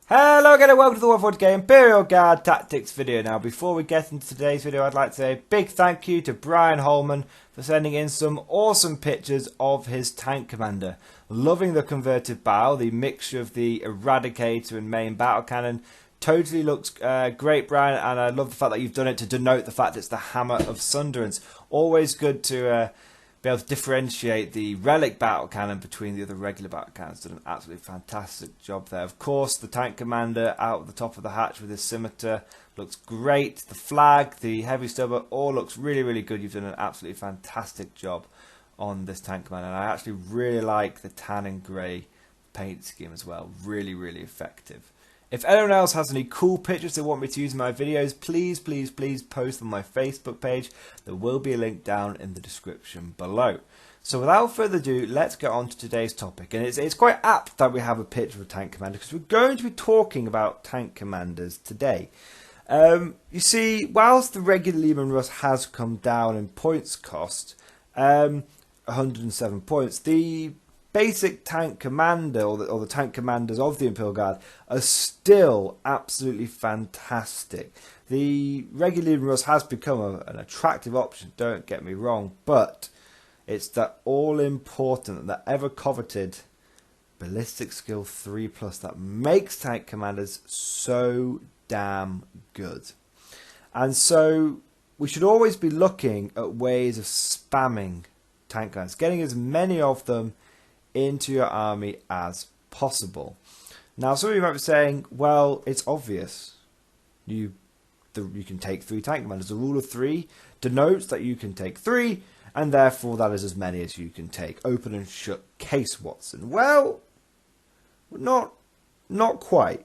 Hello again and welcome to the Warrington Imperial Guard Tactics video. Now before we get into today's video, I'd like to say a big thank you to Brian Holman for sending in some awesome pictures of his tank commander. Loving the converted bow, the mixture of the Eradicator and main battle cannon. Totally looks great, Brian, and I love the fact that you've done it to denote the fact it's the Hammer of Sunderance. Always good to be able to differentiate the relic battle cannon between the other regular battle cannons. Done an absolutely fantastic job there. Of course, the tank commander out at the top of the hatch with his scimitar looks great. The flag, the heavy stubber, all looks really, really good. You've done an absolutely fantastic job on this tank commander. And I actually really like the tan and grey paint scheme as well. Really, really effective. If anyone else has any cool pictures they want me to use in my videos, please post on my Facebook page. There will be a link down in the description below. So without further ado, let's get on to today's topic. And it's quite apt that we have a picture of a tank commander because we're going to be talking about tank commanders today. You see, whilst the regular Lehman Russ has come down in points cost, 107 points, the basic tank commander or the tank commanders of the Imperial Guard are still absolutely fantastic. The regular Lehman Russ has become an attractive option, don't get me wrong, but it's that all-important, that ever-coveted ballistic skill 3+ that makes tank commanders so damn good. And so we should always be looking at ways of spamming tank commanders, getting as many of them into your army as possible. Now some of you might be saying, well, it's obvious. You can take 3 tank commanders. The rule of 3 denotes that you can take 3, and therefore that is as many as you can take. Open and shut case, Watson. Well, not quite.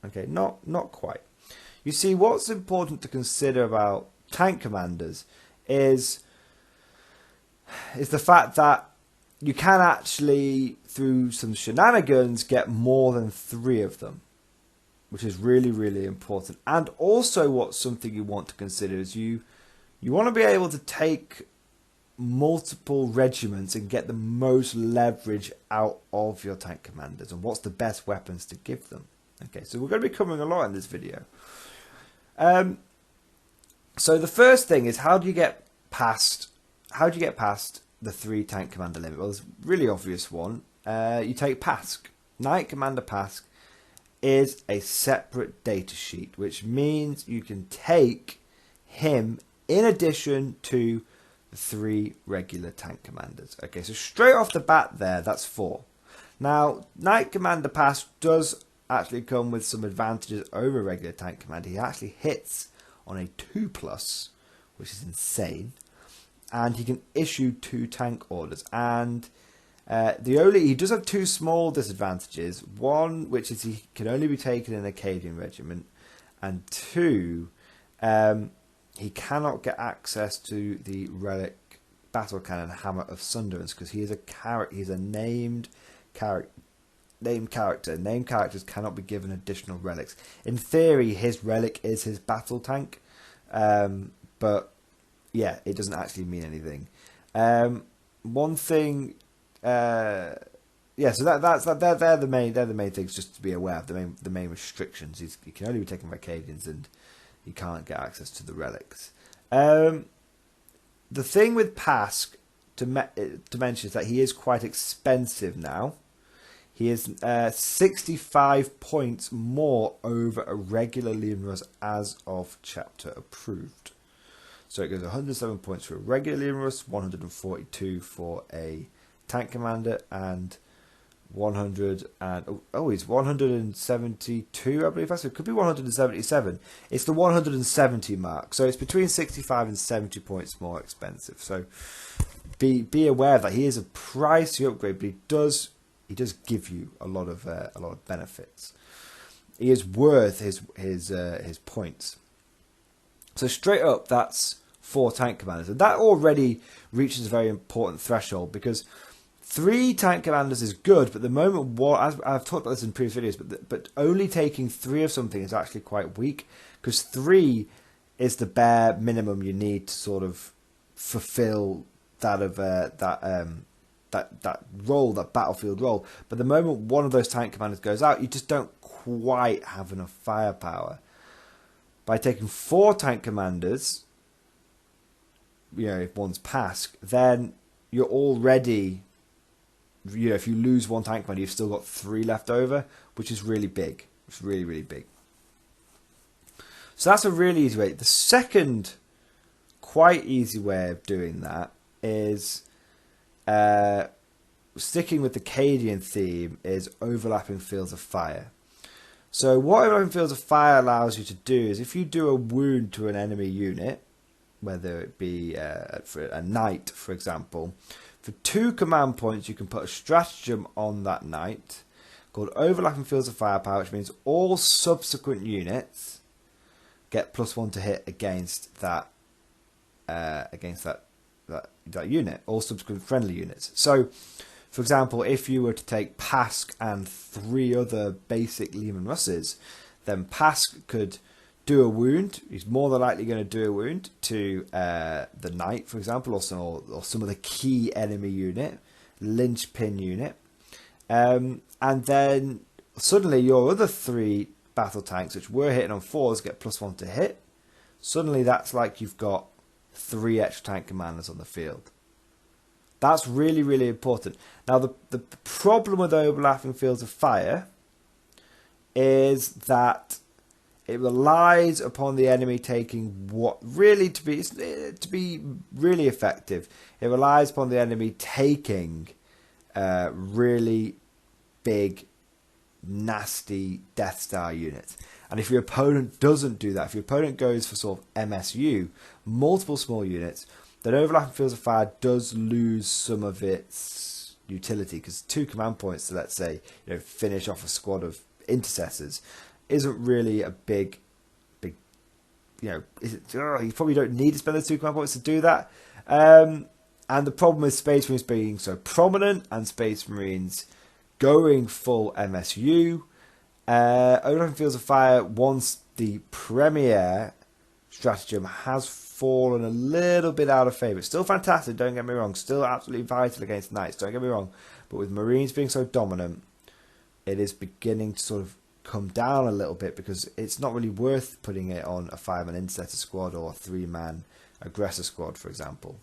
Okay, not quite. You see, what's important to consider about tank commanders is the fact that you can actually, through some shenanigans, get more than 3 of them, which is really, really important. And also what's something you want to consider is you want to be able to take multiple regiments and get the most leverage out of your tank commanders and what's the best weapons to give them. Okay, so we're going to be covering a lot in this video. So the first thing is, how do you get past the 3 tank commander limit? Well, there's a really obvious one. You take Pask. Knight Commander Pask is a separate data sheet, which means you can take him in addition to the 3 regular tank commanders. Okay, so straight off the bat there, that's 4. Now, Knight Commander Pask does actually come with some advantages over regular tank commander. He actually hits on a 2+, which is insane. And he can issue 2 tank orders, and he does have 2 small disadvantages. One, which is he can only be taken in a Acadian regiment, and 2, he cannot get access to the relic battle cannon Hammer of Sunderance because he is he's a named character. Named characters cannot be given additional relics. In theory, his relic is his battle tank, but yeah, it doesn't actually mean anything. One thing, yeah. So they're the main things just to be aware of. The main restrictions. He can only be taken by Acadians, and he can't get access to the relics. The thing with Pask to mention is that he is quite expensive now. He is 65 points more over a regular Lehman Russ as of chapter approved. So it goes 107 points for a regular Lehman Russ, 142 for a tank commander, and 172, I believe. It could be 177. It's the 170 mark. So it's between 65 and 70 points more expensive. So be aware that he is a pricey upgrade, but he does give you a lot of benefits. He is worth his points. So straight up, that's 4 tank commanders, and that already reaches a very important threshold because 3 tank commanders is good, but the moment as I've talked about this in previous videos, but only taking 3 of something is actually quite weak because 3 is the bare minimum you need to sort of fulfill that role, that battlefield role. But the moment one of those tank commanders goes out, you just don't quite have enough firepower. By taking 4 tank commanders, you know, if one's passed, then you're already, you know, if you lose 1 tank commander, you've still got 3 left over, which is really big. It's really, really big. So that's a really easy way. The second quite easy way of doing that is sticking with the Cadian theme, is overlapping fields of fire. So what overlapping fields of fire allows you to do is, if you do a wound to an enemy unit, whether it be for a knight, for example, for 2 command points you can put a stratagem on that knight called overlapping fields of firepower, which means all subsequent units get +1 to hit against that unit, all subsequent friendly units. So, for example, if you were to take Pask and 3 other basic Leman Russes, then Pask could do a wound. He's more than likely going to do a wound to the knight, for example, or some of the key enemy unit, linchpin unit. And then suddenly your other 3 battle tanks, which were hitting on 4s, get +1 to hit. Suddenly that's like you've got 3 extra tank commanders on the field. That's really, really important. Now, the problem with overlapping fields of fire is that it relies upon the enemy taking what really to be really effective. It relies upon the enemy taking really big, nasty Death Star units. And if your opponent doesn't do that, if your opponent goes for sort of MSU, multiple small units, then overlapping fields of fire does lose some of its utility, because 2 command points to, let's say, you know, finish off a squad of intercessors isn't really a big, you know, you probably don't need to spend those 2 command points to do that. And the problem with Space Marines being so prominent and Space Marines going full MSU, overlapping fields of fire, once the premier stratagem has fallen a little bit out of favour. It's still fantastic, don't get me wrong, still absolutely vital against knights, don't get me wrong, but with Marines being so dominant, it is beginning to sort of come down a little bit, because it's not really worth putting it on a 5-man intercessor squad or a 3-man aggressor squad, for example.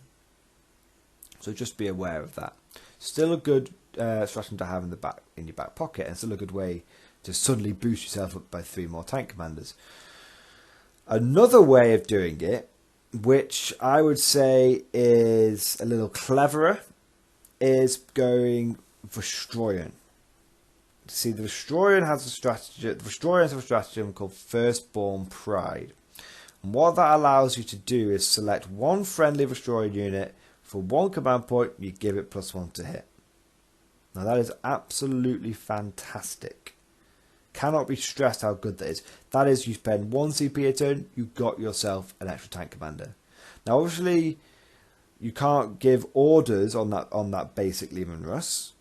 So just be aware of that. Still a good stratagem to have in your back pocket, and still a good way to suddenly boost yourself up by 3 more tank commanders. Another way of doing it, which I would say is a little cleverer, is going Vostroyan. See, the Vostroyan has a strategy. The Vostroyans have a stratagem called Firstborn Pride, and what that allows you to do is select 1 friendly Vostroyan unit for 1 command point. You give it +1 to hit. Now that is absolutely fantastic. Cannot be stressed how good that is. That is, you spend 1 CP a turn, you've got yourself an extra tank commander. Now, obviously, you can't give orders on that basic Leman Russ,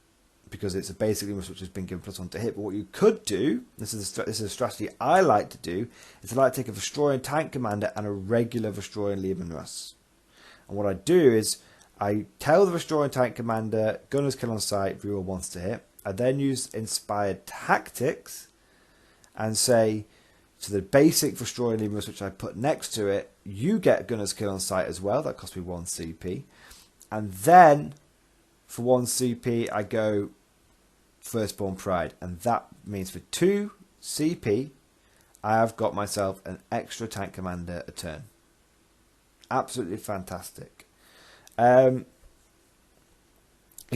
because it's a basic Leman Russ which has been given +1 to hit. But what you could do, this is a strategy I like to do, is I like to take a Vostroyan tank commander and a regular Vostroyan Leman Russ. And what I do is I tell the Vostroyan tank commander, gunner's kill on sight, reroll 1s to hit. I then use inspired tactics and say to the basic Vostroyan Leman Russ, which I put next to it, you get gunner's kill on sight as well. That costs me 1 CP. And then for 1 CP, I go Firstborn Pride. And that means for 2 CP, I have got myself an extra tank commander a turn. Absolutely fantastic. If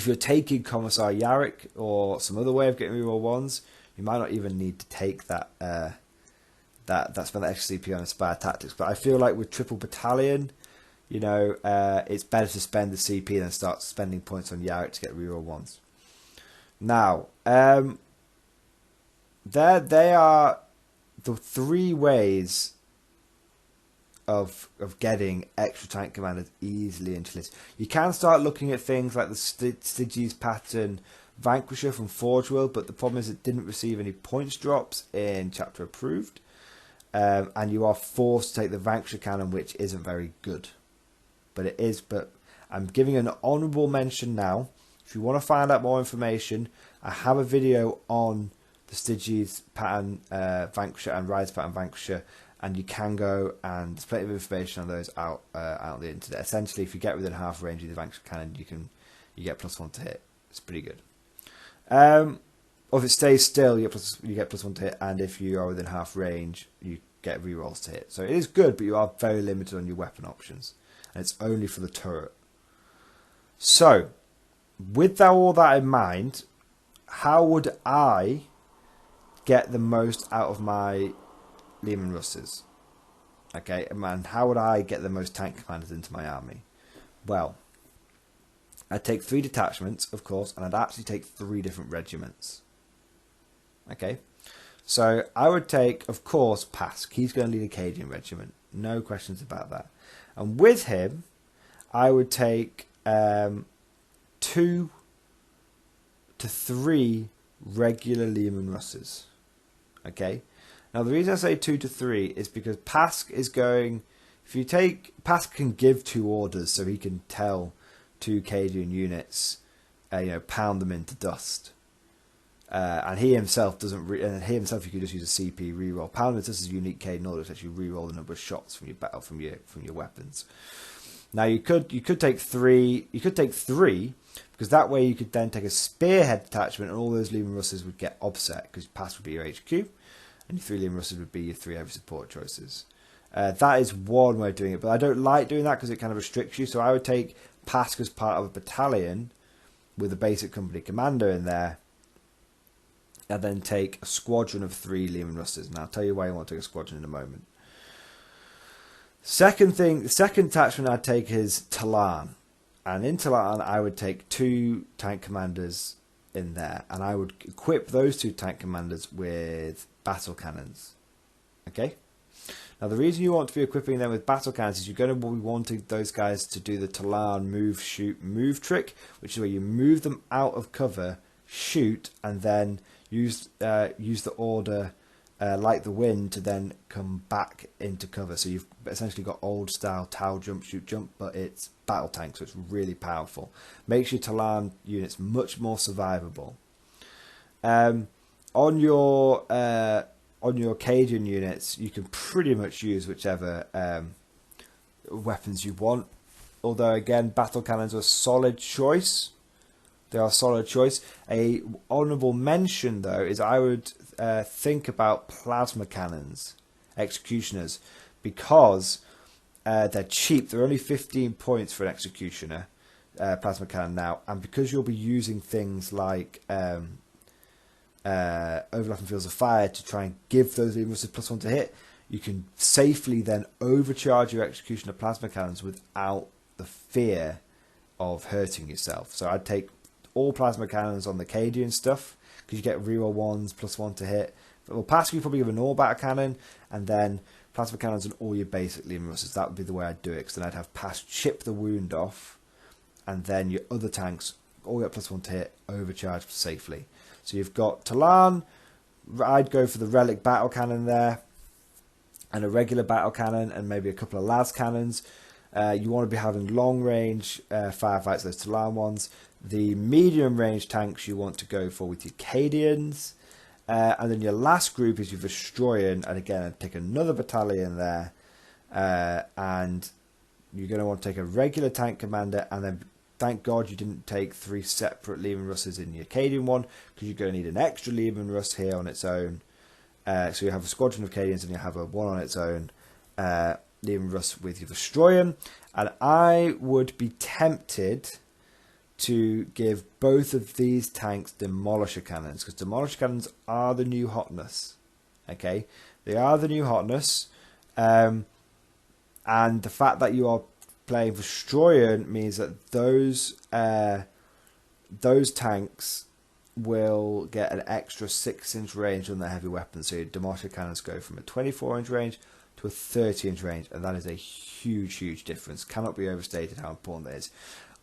you're taking Commissar Yarrick or some other way of getting reroll 1s, you might not even need to take that spend that extra CP on Inspired Tactics. But I feel like with Triple Battalion, you know, it's better to spend the CP than start spending points on Yarrick to get reroll 1s. Now, they are the 3 ways of getting extra tank commanders easily into lists. You can start looking at things like the Stygies pattern Vanquisher from Forge World, but the problem is it didn't receive any points drops in chapter approved, and you are forced to take the Vanquisher cannon, which isn't very good. But I'm giving an honourable mention now. If you want to find out more information, I have a video on the the Stygies pattern Vanquisher and Rise pattern Vanquisher, and you can go, and there's plenty of information on those out on the internet. Essentially, if you get within half range of the Vanquisher cannon, you get +1 to hit. It's pretty good. Or if it stays still, you get +1 to hit, and if you are within half range, you get rerolls to hit. So it is good, but you are very limited on your weapon options, and it's only for the turret. So, with all that in mind, how would I get the most out of my Leman Russes? Okay, and how would I get the most tank commanders into my army? Well, I'd take 3 detachments, of course, and I'd actually take 3 different regiments. Okay, so I would take, of course, Pask. He's going to lead a Cadian regiment. No questions about that. And with him, I would take 2 to 3 regular Leman Russes. Okay, now the reason I say 2 to 3 is because Pask is going. If you take Pask, can give 2 orders, so he can tell 2 Cadian units, pound them into dust. And he himself doesn't. He himself, you could just use a CP reroll. Pound into dust is a unique Cadian order, so you reroll the number of shots from your weapons. Now you could take 3. You could take 3. Because that way you could then take a spearhead detachment, and all those Leman Russes would get offset, because Pass would be your HQ, and your 3 Leman Russes would be your 3 heavy support choices. That is one way of doing it, but I don't like doing that because it kind of restricts you. So I would take Pask as part of a battalion with a basic company commander in there, and then take a squadron of 3 Leman Russes. And I'll tell you why you want to take a squadron in a moment. The second attachment I'd take is Talan. And in Talan, I would take 2 tank commanders in there, and I would equip those 2 tank commanders with battle cannons. Okay? Now, the reason you want to be equipping them with battle cannons is you're going to be wanting those guys to do the Talan move, shoot, move trick, which is where you move them out of cover, shoot, and then use the order like the wind to then come back into cover. So you've essentially got old style Tau jump, shoot, jump, but it's battle tank, so it's really powerful. Makes your Talan units much more survivable. On your Cadian units, you can pretty much use whichever weapons you want. Although again, battle cannons are a solid choice. They are a solid choice. A honourable mention though is I would think about plasma cannons, executioners, because they're cheap. They're only 15 points for an executioner plasma cannon now, and because you'll be using things like overlapping fields of fire to try and give those Leman Russes +1 to hit, you can safely then overcharge your executioner plasma cannons without the fear of hurting yourself. So I'd take all plasma cannons on the Cadian stuff, because you get reroll 1s +1 to hit. Well, Pask you probably give an all battle cannon, and then plasma cannons on all your basic Leman Russes. That would be the way I'd do it, because then I'd have Pask chip the wound off, and then your other tanks all get +1 to hit, overcharged safely. So you've got Talan. I'd go for the relic battle cannon there, and a regular battle cannon, and maybe a couple of las cannons. You want to be having long range firefights, those Talan ones. The medium range tanks you want to go for with your Cadians. And then your last group is your Destroyan, and again, I'd take another battalion there. And you're going to want to take a regular tank commander, and then thank God you didn't take 3 separate Leman Russes in your Cadian one, because you're going to need an extra Leman Russ here on its own. So you have a squadron of Cadians, and you have a one on its own Leman Russ with your Destroyan. And I would be tempted to give both of these tanks Demolisher cannons, because Demolisher cannons are the new hotness. Okay, they are the new hotness, and the fact that you are playing Destroyan means that those tanks will get an extra 6-inch range on their heavy weapons. So your Demolisher cannons go from a 24-inch range to a 30-inch range, and that is a huge difference. Cannot be overstated how important that is.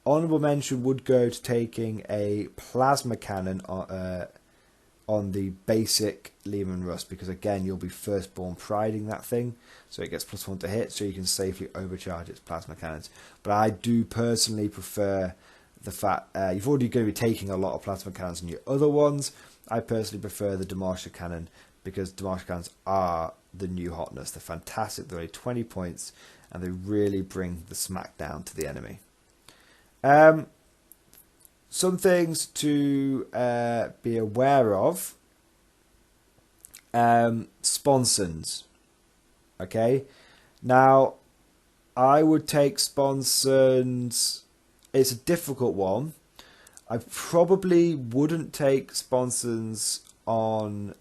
Honourable mention would go to taking a plasma cannon on the basic Leman Russ, because again you'll be Firstborn Priding that thing, so it gets +1 to hit, so you can safely overcharge its plasma cannons. But I do personally prefer the fact you've already going to be taking a lot of plasma cannons on your other ones. I personally prefer the Demolisher Cannon because Demolisher Cannons are the new hotness. They're fantastic. They're only 20 points and they really bring the smack down to the enemy. Some things to be aware of. Sponsons. Okay. Now, I would take sponsons. It's a difficult one. I probably wouldn't take sponsons on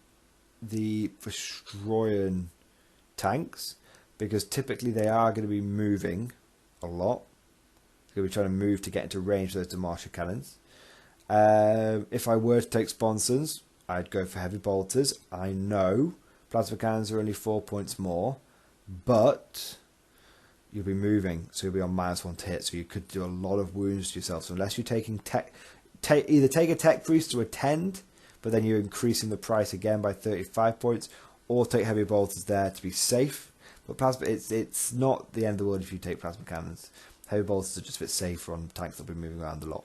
the Firstborn tanks because typically they are going to be moving a lot. They're going to be trying to move to get into range of those Demolisher Cannons. If I were to take sponsons, I'd go for heavy bolters. I know plasma cannons are only 4 points more, but you'll be moving, so you'll be on -1 to hit, so you could do a lot of wounds to yourself. So unless you're taking tech, either take a tech priest to attend, but then you're increasing the price again by 35 points, or take heavy bolters there to be safe. But plasma, it's not the end of the world if you take plasma cannons. Heavy bolters are just a bit safer on tanks that will be moving around a lot.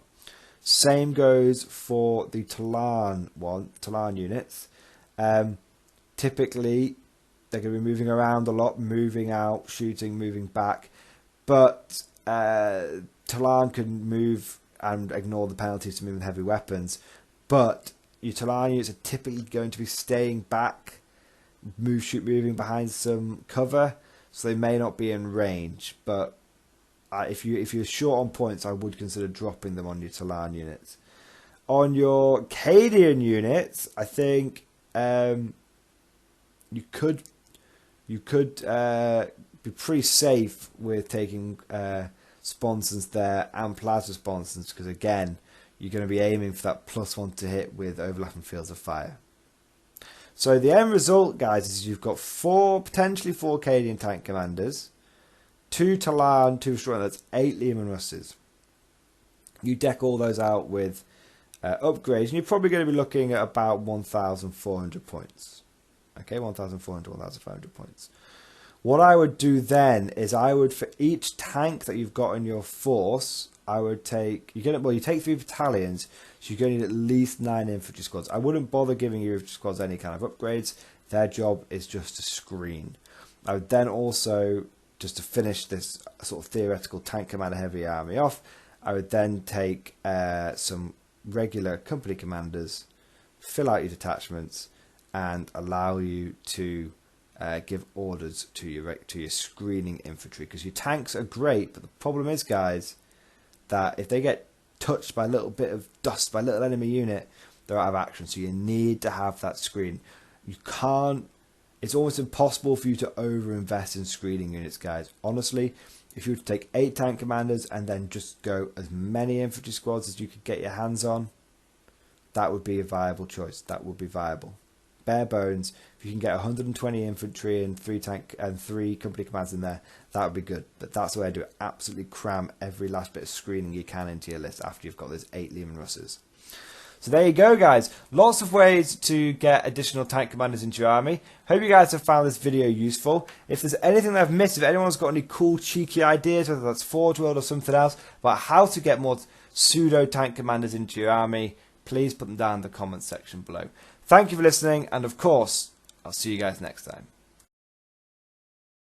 Same goes for the Talon units. Typically, they're going to be moving around a lot, moving out, shooting, moving back. But Talon can move and ignore the penalties to moving heavy weapons. But your Talon units are typically going to be staying back, moving behind some cover, so they may not be in range. But if you're short on points, I would consider dropping them on your Talon units. On your Cadian units, I think you could be pretty safe with taking sponsons there and plasma sponsons because again, you're going to be aiming for that +1 to hit with overlapping fields of fire. So the end result, guys, is you've got potentially four Cadian tank commanders, 2 Talon, 2 Strong. That's 8 Lehman Russes. You deck all those out with upgrades, and you're probably going to be looking at about 1,400 points. Okay, 1,400, 1,500 points. What I would do then is for each tank that you've got in your force, I would take, you take 3 battalions, so you're going to need at least 9 infantry squads. I wouldn't bother giving your infantry squads any kind of upgrades. Their job is just to screen. I would then also, just to finish this sort of theoretical tank commander heavy army off, I would then take some regular company commanders, fill out your detachments, and allow you to give orders to your screening infantry, because your tanks are great, but the problem is, guys, that if they get touched by a little bit of dust by a little enemy unit, they're out of action. So you need to have that screen. You can't. It's almost impossible for you to over-invest in screening units, guys. Honestly, if you were to take 8 tank commanders and then just go as many infantry squads as you could get your hands on, that would be a viable choice. That would be viable. Bare bones, if you can get 120 infantry and 3 tank and 3 company commands in there, that would be good. But that's the way I do it. Absolutely cram every last bit of screening you can into your list after you've got those 8 Lehman Russes. So there you go, guys. Lots of ways to get additional tank commanders into your army. Hope you guys have found this video useful. If there's anything that I've missed, if anyone's got any cool, cheeky ideas, whether that's Forge World or something else, about how to get more pseudo tank commanders into your army, please put them down in the comments section below. Thank you for listening, and of course, I'll see you guys next time.